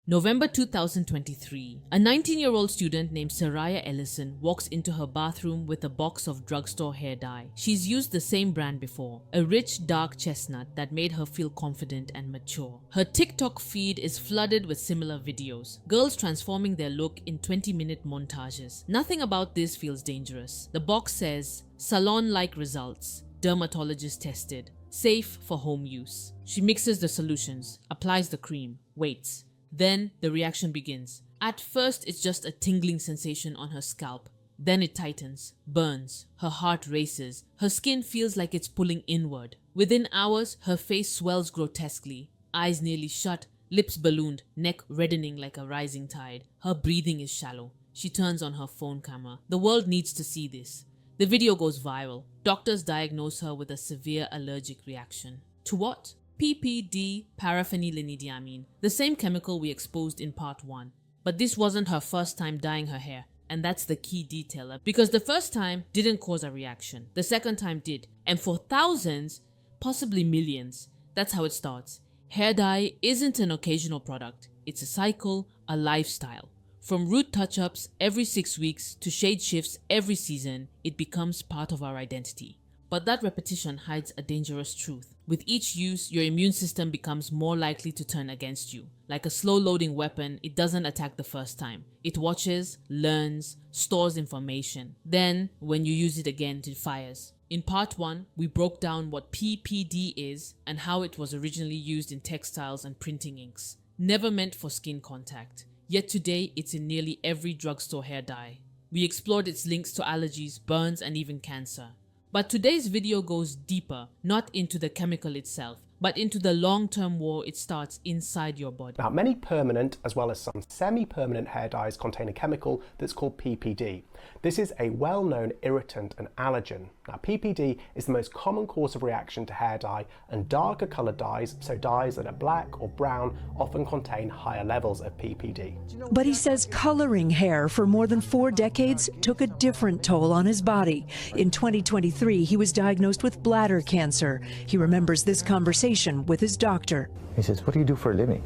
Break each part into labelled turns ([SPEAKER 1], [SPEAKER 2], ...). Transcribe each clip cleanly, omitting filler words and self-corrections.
[SPEAKER 1] November 2023. A 19-year-old student named Saraya Ellison walks into her bathroom with a box of drugstore hair dye. She's used the same brand before, a rich dark chestnut that made her feel confident and mature. Her TikTok feed is flooded with similar videos, girls transforming their look in 20-minute montages. Nothing about this feels dangerous. The box says, salon-like results, dermatologist tested, safe for home use. She mixes the solutions, applies the cream, waits. Then the reaction begins. At first, it's just a tingling sensation on her scalp. Then it tightens, burns, her heart races, her skin feels like it's pulling inward. Within hours, her face swells grotesquely, eyes nearly shut, lips ballooned, neck reddening like a rising tide. Her breathing is shallow. She turns on her phone camera. The world needs to see this. The video goes viral. Doctors diagnose her with a severe allergic reaction. To what? PPD paraphenylnidiamine, the same chemical we exposed in part 1. But this wasn't her first time dyeing her hair, and that's the key detailer, because the first time didn't cause a reaction, the second time did, and for thousands, possibly millions, that's how it starts. Hair dye isn't an occasional product, it's a cycle, a lifestyle. From root touch-ups every 6 weeks to shade shifts every season, it becomes part of our identity. But that repetition hides a dangerous truth. With each use, your immune system becomes more likely to turn against you. Like a slow-loading weapon, it doesn't attack the first time. It watches, learns, stores information. Then, when you use it again, it fires. In part 1, we broke down what PPD is and how it was originally used in textiles and printing inks. Never meant for skin contact. Yet today, it's in nearly every drugstore hair dye. We explored its links to allergies, burns, and even cancer. But today's video goes deeper, not into the chemical itself, but into the long-term war it starts inside your body.
[SPEAKER 2] Now, many permanent as well as some semi-permanent hair dyes contain a chemical that's called PPD. This is a well-known irritant and allergen. Now, PPD is the most common cause of reaction to hair dye, and darker coloured dyes, so dyes that are black or brown, often contain higher levels of PPD.
[SPEAKER 3] But he says coloring hair for more than 4 decades took a different toll on his body. In 2023, he was diagnosed with bladder cancer. He remembers this conversation with his doctor.
[SPEAKER 4] He says, "What do you do for a living?"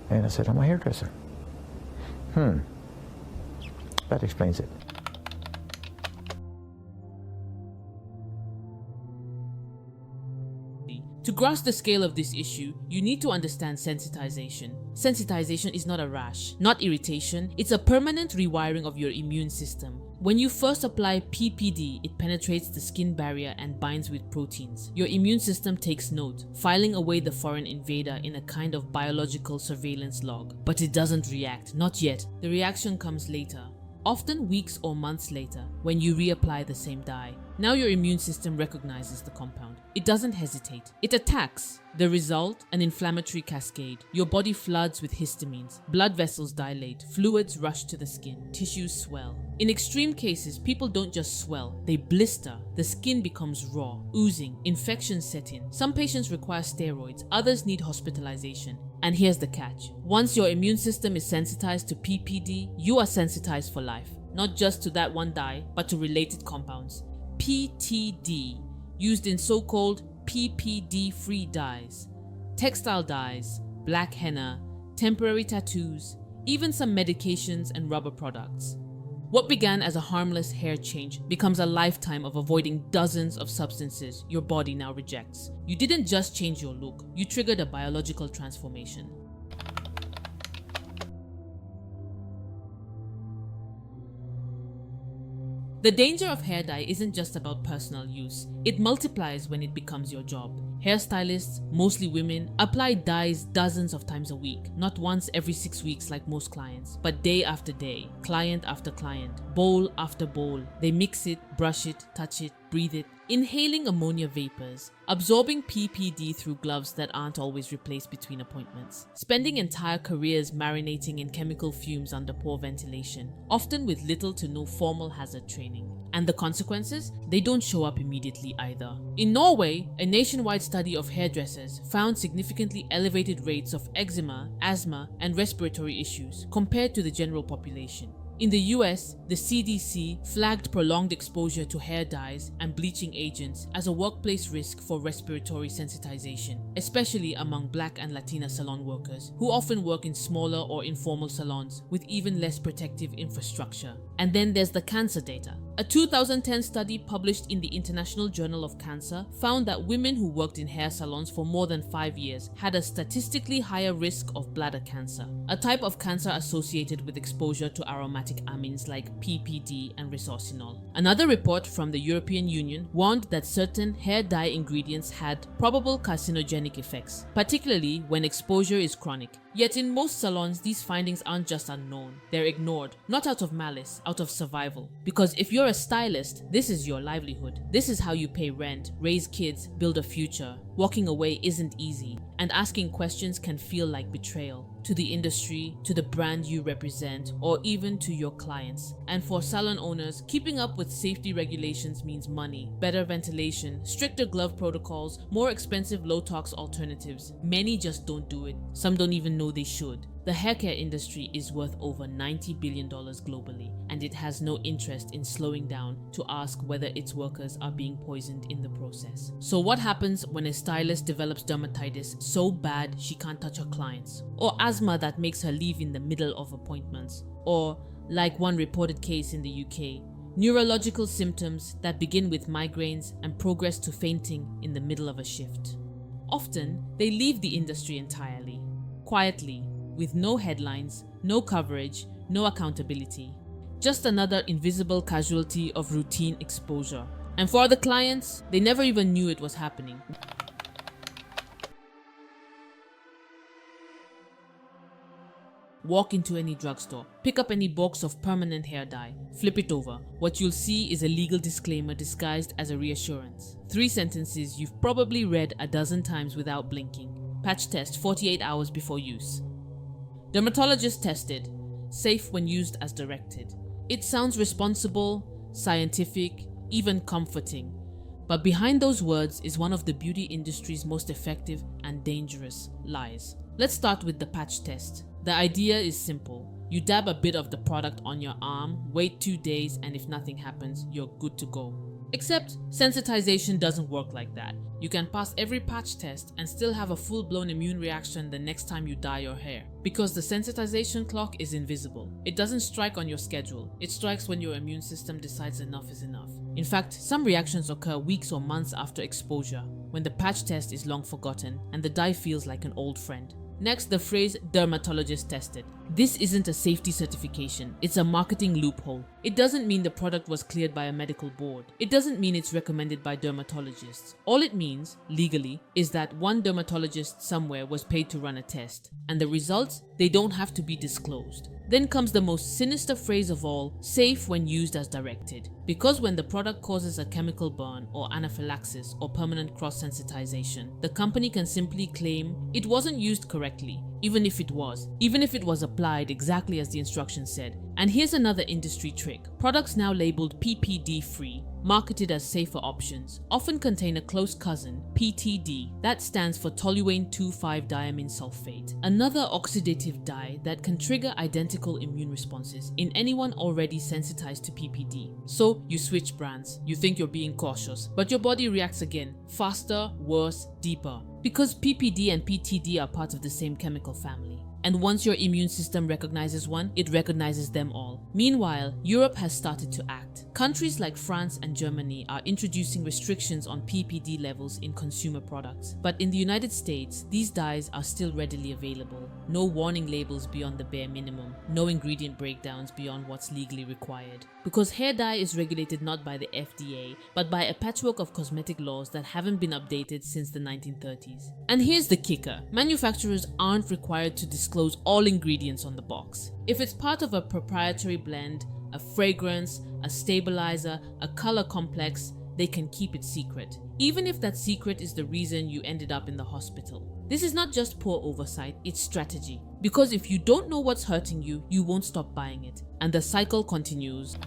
[SPEAKER 4] And I said, "I'm a hairdresser." That explains it.
[SPEAKER 1] To grasp the scale of this issue, you need to understand sensitization. Sensitization is not a rash, not irritation, it's a permanent rewiring of your immune system. When you first apply PPD, it penetrates the skin barrier and binds with proteins. Your immune system takes note, filing away the foreign invader in a kind of biological surveillance log. But it doesn't react, not yet. The reaction comes later. Often weeks or months later, when you reapply the same dye. Now your immune system recognizes the compound. It doesn't hesitate. It attacks. The result? An inflammatory cascade. Your body floods with histamines. Blood vessels dilate. Fluids rush to the skin. Tissues swell. In extreme cases, people don't just swell, they blister. The skin becomes raw, oozing. Infections set in. Some patients require steroids. Others need hospitalization. And here's the catch. Once your immune system is sensitized to PPD, you are sensitized for life. Not just to that one dye, but to related compounds. PTD, used in so-called PPD-free dyes, textile dyes, black henna, temporary tattoos, even some medications and rubber products. What began as a harmless hair change becomes a lifetime of avoiding dozens of substances your body now rejects. You didn't just change your look, you triggered a biological transformation. The danger of hair dye isn't just about personal use. It multiplies when it becomes your job. Hairstylists, mostly women, apply dyes dozens of times a week, not once every 6 weeks like most clients, but day after day, client after client, bowl after bowl. They mix it, brush it, touch it, breathe it, inhaling ammonia vapors, absorbing PPD through gloves that aren't always replaced between appointments, spending entire careers marinating in chemical fumes under poor ventilation, often with little to no formal hazard training. And the consequences? They don't show up immediately either. In Norway, a nationwide study of hairdressers found significantly elevated rates of eczema, asthma, and respiratory issues compared to the general population. In the US, the CDC flagged prolonged exposure to hair dyes and bleaching agents as a workplace risk for respiratory sensitization, especially among Black and Latina salon workers, who often work in smaller or informal salons with even less protective infrastructure. And then there's the cancer data. A 2010 study published in the International Journal of Cancer found that women who worked in hair salons for more than 5 years had a statistically higher risk of bladder cancer, a type of cancer associated with exposure to aromatic amines like PPD and resorcinol. Another report from the European Union warned that certain hair dye ingredients had probable carcinogenic effects, particularly when exposure is chronic. Yet in most salons, these findings aren't just unknown. They're ignored, not out of malice, out of survival. Because if you're a stylist, this is your livelihood. This is how you pay rent, raise kids, build a future. Walking away isn't easy, and asking questions can feel like betrayal to the industry, to the brand you represent, or even to your clients. And for salon owners, keeping up with safety regulations means money, better ventilation, stricter glove protocols, more expensive low-tox alternatives. Many just don't do it. Some don't even know they should. The haircare industry is worth over $90 billion globally, and it has no interest in slowing down to ask whether its workers are being poisoned in the process. So what happens when a stylist develops dermatitis so bad she can't touch her clients? Or asthma that makes her leave in the middle of appointments? Or, like one reported case in the UK, neurological symptoms that begin with migraines and progress to fainting in the middle of a shift? Often, they leave the industry entirely, quietly, with no headlines, no coverage, no accountability. Just another invisible casualty of routine exposure. And for the clients, they never even knew it was happening. Walk into any drugstore, pick up any box of permanent hair dye, flip it over. What you'll see is a legal disclaimer disguised as a reassurance. 3 sentences you've probably read a dozen times without blinking. Patch test 48 hours before use. Dermatologist tested, safe when used as directed. It sounds responsible, scientific, even comforting. But behind those words is one of the beauty industry's most effective and dangerous lies. Let's start with the patch test. The idea is simple. You dab a bit of the product on your arm, wait 2 days, and if nothing happens, you're good to go. Except sensitization doesn't work like that. You can pass every patch test and still have a full-blown immune reaction the next time you dye your hair. Because the sensitization clock is invisible. It doesn't strike on your schedule. It strikes when your immune system decides enough is enough. In fact, some reactions occur weeks or months after exposure, when the patch test is long forgotten and the dye feels like an old friend. Next, the phrase dermatologist tested. This isn't a safety certification, it's a marketing loophole. It doesn't mean the product was cleared by a medical board. It doesn't mean it's recommended by dermatologists. All it means, legally, is that one dermatologist somewhere was paid to run a test, and the results, they don't have to be disclosed. Then comes the most sinister phrase of all, safe when used as directed. Because when the product causes a chemical burn or anaphylaxis or permanent cross-sensitization, the company can simply claim it wasn't used correctly, even if it was applied exactly as the instructions said. And here's another industry trick. Products now labeled PPD-free, marketed as safer options, often contain a close cousin, PTD, that stands for toluene 2,5-diamine sulfate, another oxidative dye that can trigger identical immune responses in anyone already sensitized to PPD. So you switch brands, you think you're being cautious, but your body reacts again, faster, worse, deeper, because PPD and PTD are part of the same chemical family. And once your immune system recognizes one, it recognizes them all. Meanwhile, Europe has started to act. Countries like France and Germany are introducing restrictions on PPD levels in consumer products. But in the United States, these dyes are still readily available. No warning labels beyond the bare minimum. No ingredient breakdowns beyond what's legally required. Because hair dye is regulated not by the FDA, but by a patchwork of cosmetic laws that haven't been updated since the 1930s. And here's the kicker. Manufacturers aren't required to disclose all ingredients on the box. If it's part of a proprietary blend, a fragrance, a stabilizer, a color complex, they can keep it secret. Even if that secret is the reason you ended up in the hospital. This is not just poor oversight, it's strategy. Because if you don't know what's hurting you, you won't stop buying it. And the cycle continues.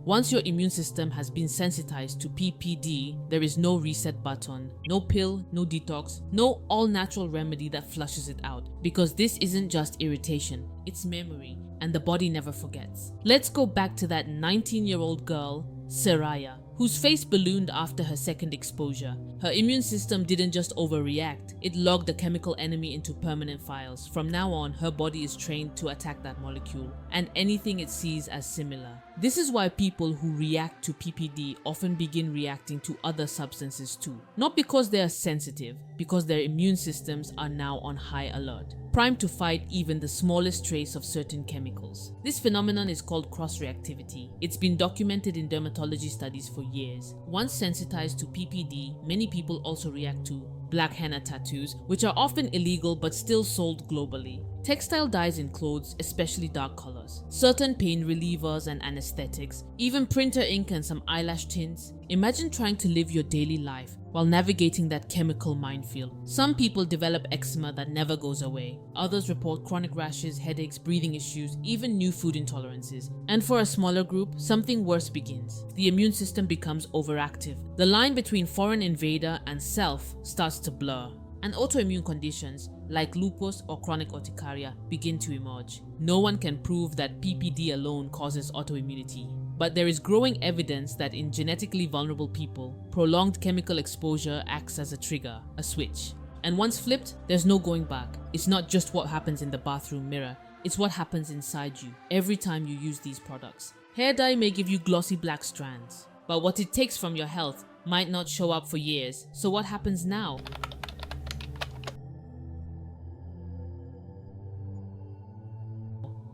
[SPEAKER 1] Once your immune system has been sensitized to PPD, there is no reset button, no pill, no detox, no all-natural remedy that flushes it out. Because this isn't just irritation, it's memory, and the body never forgets. Let's go back to that 19-year-old girl, Saraya, whose face ballooned after her second exposure. Her immune system didn't just overreact, it logged a chemical enemy into permanent files. From now on, her body is trained to attack that molecule and anything it sees as similar. This is why people who react to PPD often begin reacting to other substances too. Not because they are sensitive, because their immune systems are now on high alert, primed to fight even the smallest trace of certain chemicals. This phenomenon is called cross-reactivity. It's been documented in dermatology studies for years. Once sensitized to PPD, many people also react to black henna tattoos, which are often illegal but still sold globally. Textile dyes in clothes, especially dark colors, certain pain relievers and anesthetics, even printer ink and some eyelash tints. Imagine trying to live your daily life while navigating that chemical minefield. Some people develop eczema that never goes away. Others report chronic rashes, headaches, breathing issues, even new food intolerances. And for a smaller group, something worse begins. The immune system becomes overactive. The line between foreign invader and self starts to blur. And autoimmune conditions like lupus or chronic urticaria begin to emerge. No one can prove that PPD alone causes autoimmunity, but there is growing evidence that in genetically vulnerable people, prolonged chemical exposure acts as a trigger, a switch. And once flipped, there's no going back. It's not just what happens in the bathroom mirror, it's what happens inside you every time you use these products. Hair dye may give you glossy black strands, but what it takes from your health might not show up for years. So what happens now?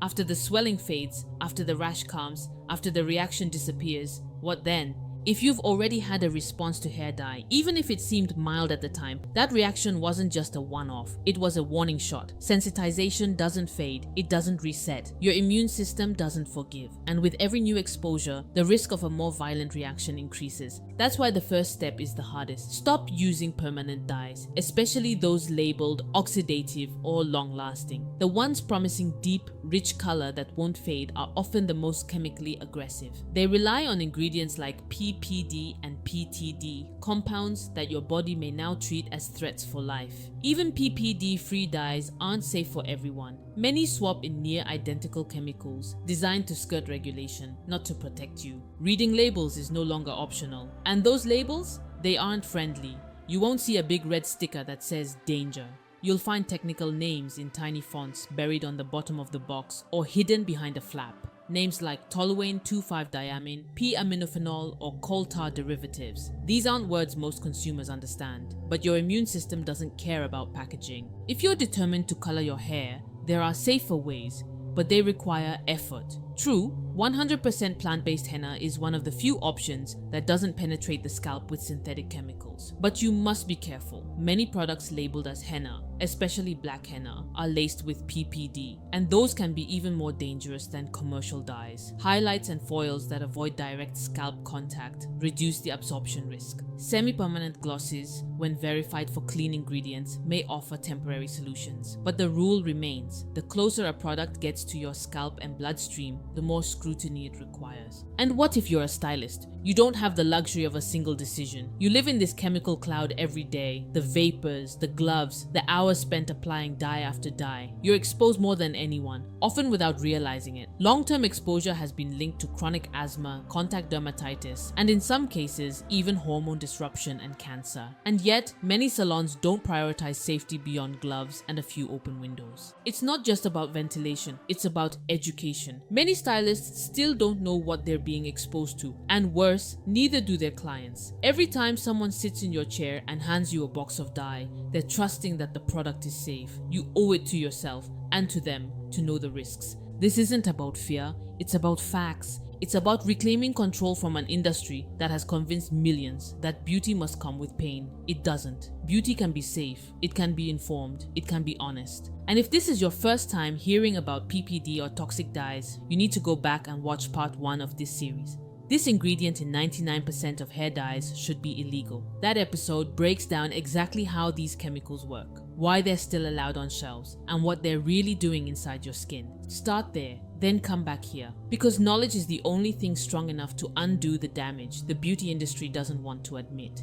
[SPEAKER 1] After the swelling fades, after the rash calms, after the reaction disappears, what then? If you've already had a response to hair dye, even if it seemed mild at the time, that reaction wasn't just a one-off, it was a warning shot. Sensitization doesn't fade, it doesn't reset. Your immune system doesn't forgive. And with every new exposure, the risk of a more violent reaction increases. That's why the first step is the hardest. Stop using permanent dyes, especially those labeled oxidative or long-lasting. The ones promising deep, rich color that won't fade are often the most chemically aggressive. They rely on ingredients like PPD and PTD, compounds that your body may now treat as threats for life. Even PPD-free dyes aren't safe for everyone. Many swap in near identical chemicals designed to skirt regulation, not to protect you. Reading labels is no longer optional. And those labels? They aren't friendly. You won't see a big red sticker that says danger. You'll find technical names in tiny fonts buried on the bottom of the box or hidden behind a flap. Names like toluene 2,5-diamine, P-aminophenol, or coal tar derivatives. These aren't words most consumers understand, but your immune system doesn't care about packaging. If you're determined to color your hair, there are safer ways, but they require effort. True, 100% plant-based henna is one of the few options that doesn't penetrate the scalp with synthetic chemicals. But you must be careful. Many products labeled as henna, especially black henna, are laced with PPD, and those can be even more dangerous than commercial dyes. Highlights and foils that avoid direct scalp contact reduce the absorption risk. Semi-permanent glosses, when verified for clean ingredients, may offer temporary solutions. But the rule remains: the closer a product gets to your scalp and bloodstream, the more scrutiny it requires. And what if you're a stylist? You don't have the luxury of a single decision. You live in this chemical cloud every day. The vapors, the gloves, the hours spent applying dye after dye. You're exposed more than anyone, often without realizing it. Long-term exposure has been linked to chronic asthma, contact dermatitis, and in some cases, even hormone disruption and cancer. And yet, many salons don't prioritize safety beyond gloves and a few open windows. It's not just about ventilation, it's about education. Many stylists still don't know what they're being exposed to, and worse, neither do their clients. Every time someone sits in your chair and hands you a box of dye, they're trusting that the product is safe. You owe it to yourself and to them to know the risks. This isn't about fear, it's about facts. It's about reclaiming control from an industry that has convinced millions that beauty must come with pain. It doesn't. Beauty can be safe, it can be informed, it can be honest. And if this is your first time hearing about PPD or toxic dyes, you need to go back and watch part 1 of this series. This ingredient in 99% of hair dyes should be illegal. That episode breaks down exactly how these chemicals work, why they're still allowed on shelves, and what they're really doing inside your skin. Start there. then come back here. Because knowledge is the only thing strong enough to undo the damage the beauty industry doesn't want to admit.